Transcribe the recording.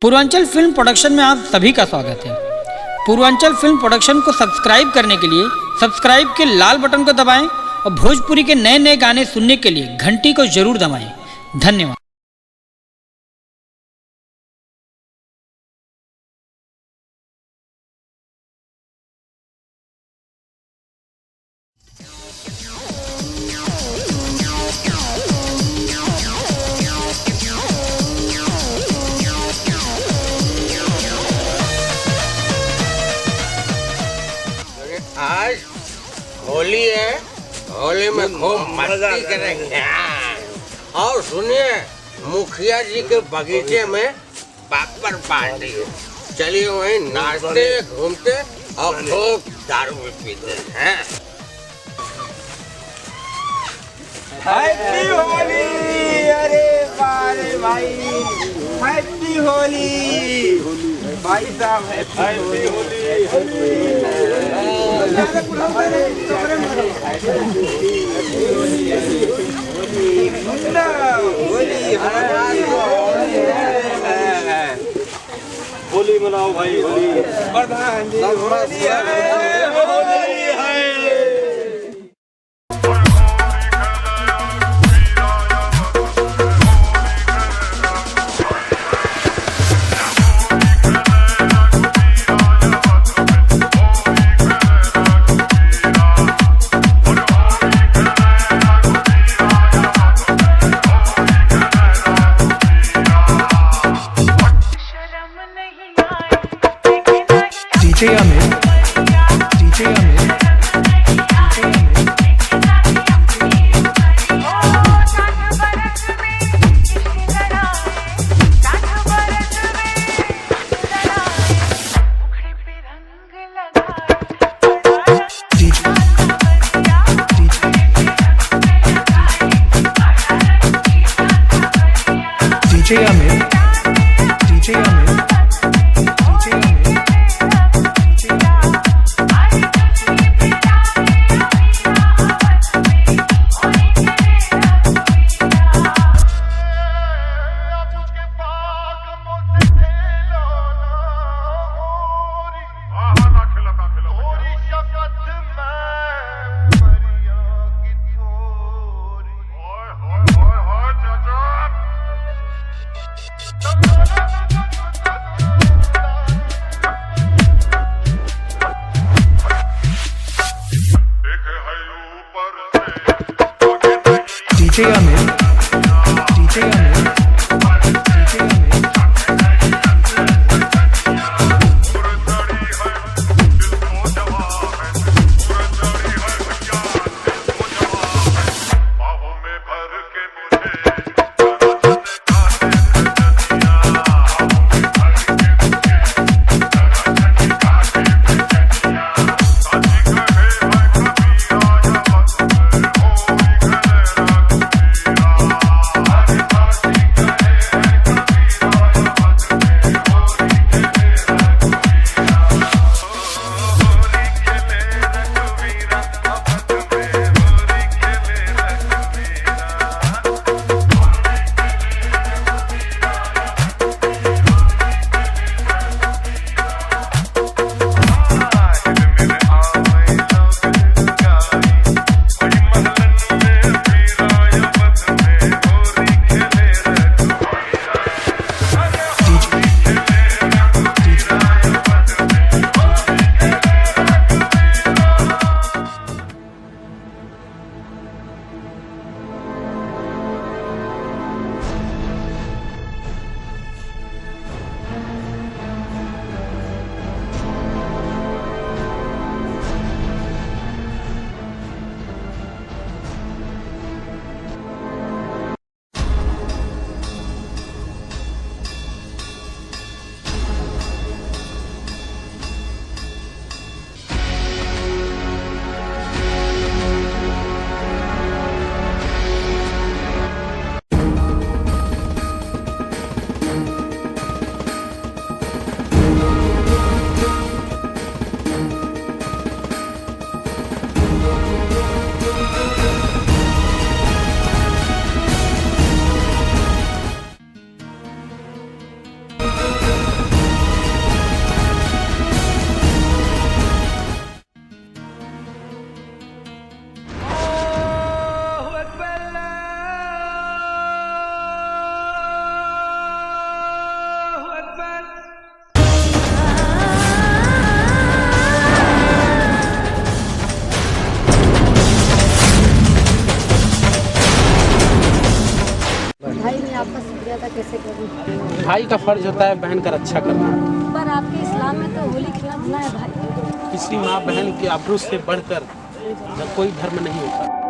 Purvanchal film production में आप सभी का स्वागत है। पूर्वांचल फिल्म प्रोडक्शन को सब्सक्राइब करने के लिए सब्सक्राइब के लाल बटन को दबाएं और भोजपुरी के नए नए गाने सुनने के लिए घंटी को जरूर दबाएं। धन्यवाद। आज होली है, होली में खूब मस्ती करेंगे। और सुनिए, मुखिया जी के बगीचे में पापड़ पार्टी है। चलिए वहीं नाचते घूमते और खूब दारू भी पीते हैं। हैप्पी होली! अरे बारे भाई, हैप्पी होली भाई साहब, हैप्पी होली। मुन्ना होली मनाओ भाई, होली प्रधान जी, होली है। DJ Amit, DJ Amit, DJ Amit. DJ Amit, DJ Amit, DJ Amit. भाई का फर्ज होता है बहन का रक्षा करना। पर आपके इस्लाम में तो होली खेलना मना है भाई। किसी माँ बहन की आबरू से बढ़कर कोई धर्म नहीं होता।